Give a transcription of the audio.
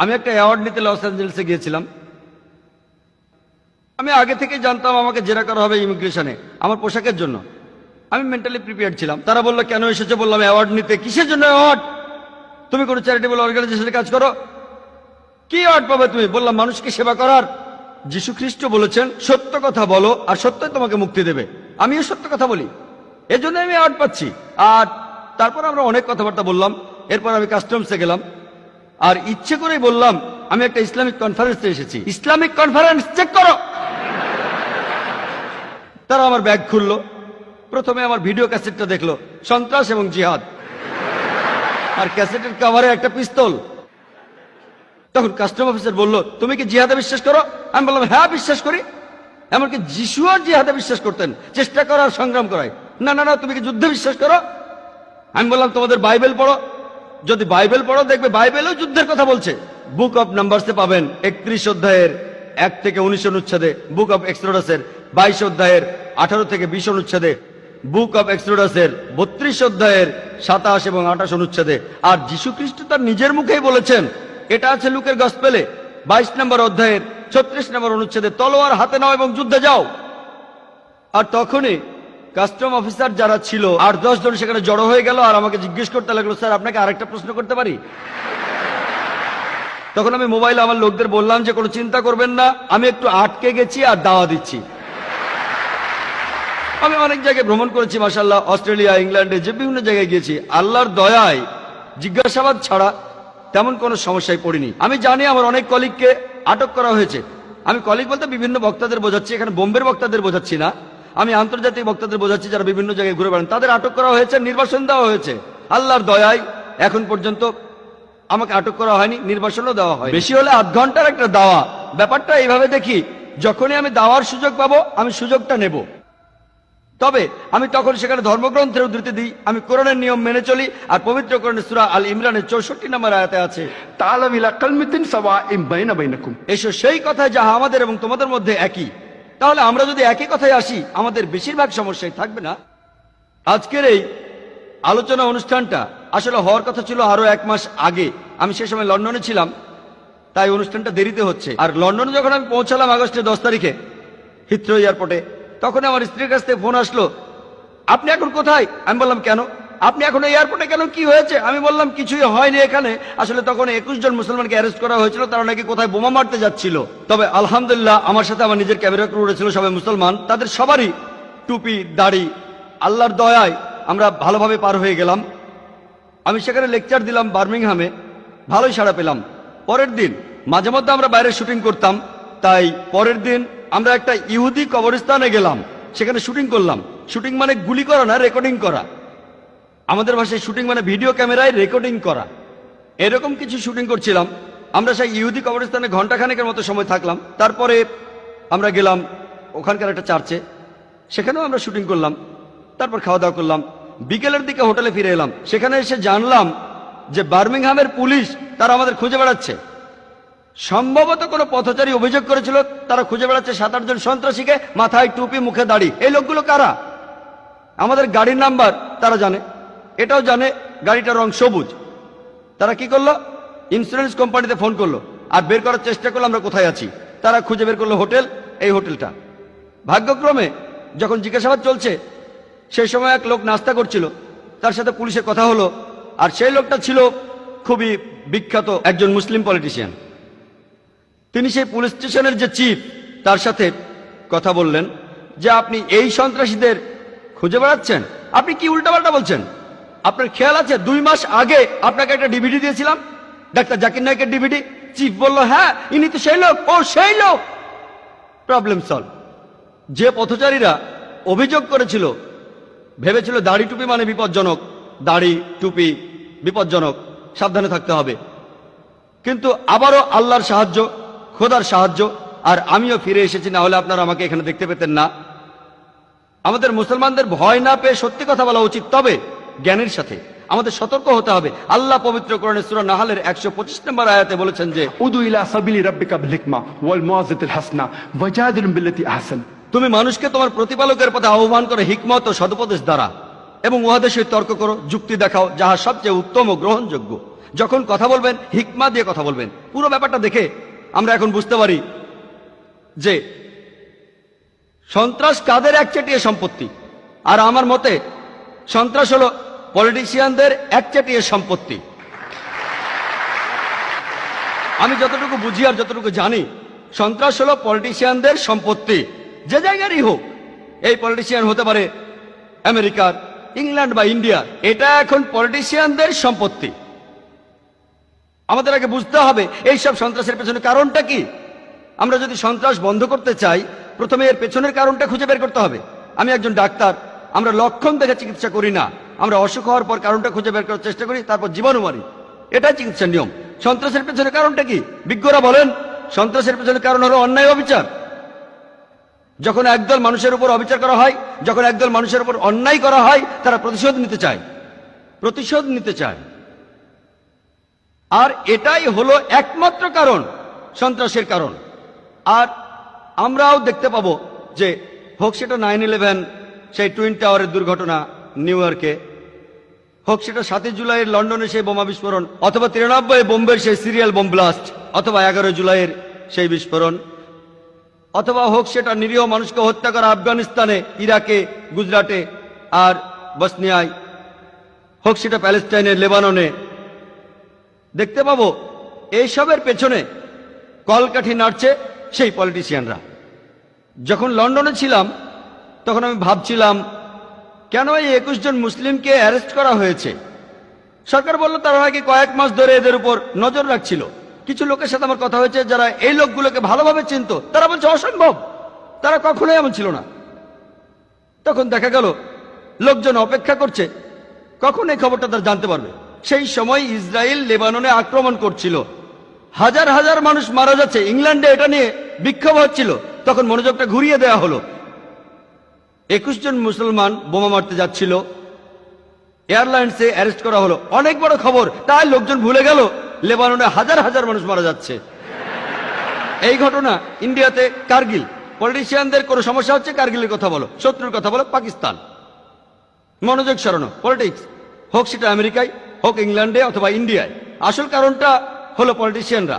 আমি একটা অ্যাওয়ার্ড নিতে লস অ্যাঞ্জেলেসে গিয়েছিলাম। আমি আগে থেকে জানতাম আমাকে জেরা করা হবে ইমিগ্রেশনে আমার পোশাকের জন্য। আমি মেন্টালি প্রিপেয়ার ছিলাম। তারা বললো কেন এসেছে, বললাম অ্যাওয়ার্ড নিতে। কিসের জন্য অ্যাওয়ার্ড? তুমি কোনো চ্যারিটেবল অর্গানাইজেশনে কাজ করো, কি অ্যাওয়ার্ড পাবে তুমি? বললাম মানুষকে সেবা করার। যীশু খ্রিস্ট বলেছেন সত্য কথা বলো আর সত্যই তোমাকে মুক্তি দেবে। আমিও সত্য কথা বলি, এজন্য আমি অ্যাওয়ার্ড পাচ্ছি। আর তারপর আমরা অনেক কথাবার্তা বললাম। এরপর আমি কাস্টমসে গেলাম আর ইচ্ছে করেই বললাম আমি একটা ইসলামিক কনফারেন্সে এসেছি। ইসলামিক কনফারেন্স চেক করো। তারা আমার ব্যাগ খুললো। প্রথমে আমার ভিডিও ক্যাসেটটা দেখলো, সন্ত্রাস এবং জিহাদ, আর ক্যাসেটের কভারে একটা পিস্তল। তখন কাস্টম অফিসার বলল তুমি কি জিহাদে বিশ্বাস করো? আমি বললাম হ্যাঁ বিশ্বাস করি। এমনকি যিশু আর জিহাদে বিশ্বাস করতেন, চেষ্টা করার সংগ্রাম করায়। না না না, তুমি কি যুদ্ধে বিশ্বাস করো? আমি বললাম তোমাদের বাইবেল পড়ো, যদি বাইবেল পড়ো দেখবে বাইবেলেও যুদ্ধের কথা বলছে। বুক অফ নাম্বারসে পাবেন 31 অধ্যায়ের 1 থেকে 19 অনুচ্ছেদে, বুক অফ এক্সোডাসের 22 অধ্যায়ের 18 থেকে 20 অনুচ্ছেদে, বুক অফ এক্সোডাসের 32 অধ্যায়ের 27 এবং 28 অনুচ্ছেদে। আর যীশু খ্রিস্ট তার নিজের মুখেই বলেছেন, এটা আছে লুকের গসপেলে 22 নম্বর অধ্যায়ের 36 নম্বর অনুচ্ছেদে, তলোয়ার হাতে নাও এবং যুদ্ধে যাও। আর তখনই কাস্টম অফিসার যারা ছিল 8-10 জন সেখানে জড়ো হয়ে গেল আর আমাকে জিজ্ঞেস করতে লাগলো, স্যার আপনাকে আরেকটা প্রশ্ন করতে পারি? তখন আমি মোবাইলে আমার লোকদের বললাম যে কোনো চিন্তা করবেন না, আমি একটু আটকে গেছি আর দাওয়া দিচ্ছি। আমি অনেক জায়গায় ভ্রমণ করেছি মাশাআল্লাহ, অস্ট্রেলিয়া, ইংল্যান্ডে, যে বিভিন্ন জায়গায় গিয়েছি। আল্লাহর দয়ায় জিজ্ঞাসাবাদ ছাড়া তেমন কোনো সমস্যায় পড়িনি। আমি জানি আমার অনেক কলিগকে আটক করা হয়েছে। আমি কলিগ বলতে বিভিন্ন বক্তাদের বোঝাচ্ছি, এখানে বোম্বের বক্তাদের বোঝাচ্ছি না, আমি আন্তর্জাতিক বক্তাদের বোঝাচ্ছি যারা বিভিন্ন জায়গায় ঘুরে বেড়ান। তাদের আটক করা হয়েছে, নির্বাসন দেওয়া হয়েছে। আল্লাহর দয়ায় এখন পর্যন্ত আমাকে আটক করা হয়নি, নির্বাসনও দেওয়া হয়। বেশি হলে আধ ঘন্টার একটা দাওয়া। ব্যাপারটা এইভাবে দেখি, যখনই আমি দাওয়ার সুযোগ পাবো আমি সুযোগটা নেব। তবে আমি তখন সেখানে ধর্মগ্রন্থের উদ্ধৃতি দিই, আমি কোরআনের নিয়ম মেনে চলি। আর পবিত্র কোরআনের সূরা আল ইমরানের 64 নম্বর আয়াতে আছে, তাআলাউ ইলা কালমাতিন সাওয়াইন বাইনা বাইনাকুম। এসো সেই কথায় যাহা আমাদের এবং তোমাদের মধ্যে একই। তাহলে আমরা যদি একই কথায় আসি আমাদের বেশিরভাগ সমস্যাই থাকবে না। আজকের এই আলোচনা অনুষ্ঠানটা আসলে হওয়ার কথা ছিল আরো 1 মাস আগে। আমি সে সময় লন্ডনে ছিলাম, তাই অনুষ্ঠানটা দেরিতে হচ্ছে। আর লন্ডনে যখন আমি পৌঁছালাম আগস্টের 10 তারিখে হিথ্রো এয়ারপোর্টে, তখন আমার স্ত্রীর কাছ থেকে ফোন আসলো, আপনি এখন কোথায়? আমি বললাম কেন? আপনি এখন এয়ারপোর্টে কেন, কি হয়েছে? আমি বললাম কিছুই হয়নি এখানে। আসলে তখন 21 জন মুসলমানকে অ্যারেস্ট করা হয়েছিল, তারা নাকি কোথায় বোমা মারতে যাচ্ছিল। তবে আলহামদুলিল্লাহ আমার সাথে আমার নিজের ক্যামেরা ক্রু ছিল সবাই মুসলমান, তাদের সবারই টুপি দাড়ি। আল্লাহর দয়ায় আমরা ভালোভাবে পার হয়ে গেলাম। আমি সেখানে লেকচার দিলাম বার্মিংহামে, ভালোই সাড়া পেলাম। পরের দিন মাঝে মধ্যে আমরা বাইরে শুটিং করতাম, তাই পরের দিন আমরা একটা ইহুদি কবরস্থানে গেলাম, সেখানে শুটিং করলাম। শুটিং মানে গুলি করা না, রেকর্ডিং করা। আমাদের ভাষায় শুটিং মানে ভিডিও ক্যামেরায় রেকর্ডিং করা। এরকম কিছু শুটিং করছিলাম। আমরা সেই ইহুদি কবরস্থানে ঘন্টাখানেকের মতো সময় থাকলাম। তারপরে আমরা গেলাম ওখানকার একটা চার্চে, সেখানেও আমরা শুটিং করলাম। তারপর খাওয়া দাওয়া করলাম, বিকেলের দিকে হোটেলে ফিরে এলাম। সেখানে এসে জানলাম যে বার্মিংহামের পুলিশ তারা আমাদের খুঁজে বেড়াচ্ছে। সম্ভবত কোনো পথচারী অভিযোগ করেছিল তারা খুঁজে বেড়াচ্ছে 7-8 জন সন্ত্রাসীকে, মাথায় টুপি, মুখে দাড়ি। এই লোকগুলো কারা? আমাদের গাড়ির নাম্বার তারা জানে, এটাও জানে গাড়িটার রং সবুজ। তারা কি করলো, ইন্স্যুরেন্স কোম্পানিতে ফোন করলো আর বের করার চেষ্টা করলো আমরা কোথায় আছি। তারা খুঁজে বের করলো হোটেল, এই হোটেলটা। ভাগ্যক্রমে যখন জিজ্ঞাসাবাদ চলছে সেই সময় এক লোক নাস্তা করছিল, তার সাথে পুলিশের কথা হলো। আর সেই লোকটা ছিল খুবই বিখ্যাত একজন মুসলিম পলিটিশিয়ান। তিনি সেই পুলিশ স্টেশনের যে চিফ তার সাথে কথা বললেন যে আপনি এই সন্ত্রাসীদের খুঁজে বেড়াচ্ছেন, আপনি কি উল্টাপাল্টা বলছেন? আপনার খেয়াল আছে 2 মাস আগে আপনাকে একটা ডিভিডি দিয়েছিলাম, ডাক্তার জাকির নায়কের ডিভিডি। চিফ বলল হ্যাঁ ইনি তো সেই লোক। ও সেই লোক, প্রবলেম সলভ। যে পথচারীরা অভিযোগ করেছিল ভেবেছিল দাড়ি টুপি মানে বিপজ্জনক, দাড়ি টুপি বিপজ্জনক, সাবধানে থাকতে হবে। কিন্তু আবারও আল্লাহর সাহায্য, খোদার সাহায্য, আর আমিও ফিরে এসেছি, না হলে আপনারা আমাকে এখানে দেখতে পেতেন না। আমাদের মুসলমানদের ভয় না পেয়ে সত্যি কথা বলা উচিত, তবে জ্ঞানের সাথে। আমাদের সতর্ক হতে হবে। আল্লাহ পবিত্র কোরআনে সূরা নাহলের 125 নম্বর আয়াতে বলেছেন যে উদু ইলা সাবিলি রাব্বিকা বিল হিকমা ওয়াল মুআযাতিল হাসানা ওয়াজাদিলুম বিল্লাতি আহসান। তুমি মানুষকে তোমার প্রতিপালকের পথে আহ্বান করে হিকমত ও সদুপদেশ দ্বারা, এবং উহাদের সহিত তর্ক করো, যুক্তি দেখাও, যাহা সবচেয়ে উত্তম ও গ্রহণযোগ্য। যখন কথা বলবেন হিকমা দিয়ে কথা বলবেন। পুরো ব্যাপারটা দেখে আমরা এখন বুঝতে পারি যে সন্ত্রাস কাদের একচেটিয়া সম্পত্তি। আর আমার মতে সন্ত্রাস হলো পলিটিশিয়ানদের একচেটিয়া সম্পত্তি। আমি যতটুকু বুঝি আর যতটুকু জানি, সন্ত্রাস হলো পলিটিশিয়ানদের সম্পত্তি, যে জায়গারই হোক। এই পলিটিশিয়ান হতে পারে আমেরিকার, ইংল্যান্ড বা ইন্ডিয়ার। এটা এখন পলিটিশিয়ানদের সম্পত্তি। আমাদের আগে বুঝতে হবে এইসব সন্ত্রাসের পেছনে কারণটা কি। আমরা যদি সন্ত্রাস বন্ধ করতে চাই, প্রথমে এর পেছনের কারণটা খুঁজে বের করতে হবে। আমি একজন ডাক্তার, আমরা লক্ষণ দেখে চিকিৎসা করি না, আমরা অসুখ হওয়ার পর কারণটা খুঁজে বের করার চেষ্টা করি, তারপর জীবাণু মারি। এটাই চিকিৎসার নিয়ম। সন্ত্রাসের পেছনে কারণটা কি? বিজ্ঞরা বলেন সন্ত্রাসের পেছনে কারণ হলো অন্যায়, অবিচার। যখন একদল মানুষের উপর অবিচার করা হয়, যখন একদল মানুষের উপর অন্যায় করা হয়, তারা প্রতিশোধ নিতে চায়, প্রতিশোধ নিতে চায়। আর এটাই হলো একমাত্র কারণ, সন্ত্রাসের কারণ। আর আমরাও দেখতে পাবো যে হোক সেটা 9/11 সেই টুইন টাওয়ারের দুর্ঘটনা নিউ ইয়র্কে, হোক সেটা 7 জুলাইয়ের লন্ডনে সেই বোমা বিস্ফোরণ, অথবা 93 বোম্বের সেই সিরিয়াল বোম ব্লাস্ট, অথবা 11 জুলাইয়ের সেই বিস্ফোরণ, অথবা হোক সেটা নিরীহ মানুষকে হত্যা করা আফগানিস্তানে, ইরাকে, গুজরাটে আর বসনিয়ায়, হোক সেটা প্যালেস্টাইনে, লেবাননে, দেখতে পাবো এইসবের পেছনে কলকাঠি নাড়ছে সেই পলিটিশিয়ানরা। যখন লন্ডনে ছিলাম তখন আমি ভাবছিলাম কেন এই 21 জন মুসলিমকে অ্যারেস্ট করা হয়েছে। সরকার বলল তারা নাকি কয়েক মাস ধরে এদের উপর নজর রাখছিল। কিছু লোকের সাথে আমার কথা হয়েছে যারা এই লোকগুলোকে ভালোভাবে চিনত, তারা বলছে অসম্ভব, তারা কখনোই এমন ছিল না। তখন দেখা গেল লোকজন অপেক্ষা করছে কখন এই খবরটা তারা জানতে পারবে। সেই সময় ইসরায়েল লেবাননে আক্রমণ করছিল, হাজার হাজার মানুষ মারা যাচ্ছে, ইংল্যান্ডে এটা নিয়ে বিক্ষোভ হচ্ছিল। তখন মনোযোগটা ঘুরিয়ে দেওয়া হলো। 21 জন মুসলমান বোমা মারতে যাচ্ছিল, এয়ারলাইন্সে অ্যারেস্ট করা হলো, অনেক বড় খবর। তাই লোকজন ভুলে গেল লেবাননে হাজার হাজার মানুষ মারা যাচ্ছে। এই ঘটনা ইন্ডিয়াতে কার্গিল, পলিটিশিয়ানদের কোনো সমস্যা হচ্ছে, কার্গিলের কথা বলো, শত্রুর কথা বলো পাকিস্তান, মনোযোগ সরানো, পলিটিক্স। হোক সেটা আমেরিকায়, হোক ইংল্যান্ডে অথবা ইন্ডিয়ায়, আসল কারণটা হলো পলিটিশিয়ানরা।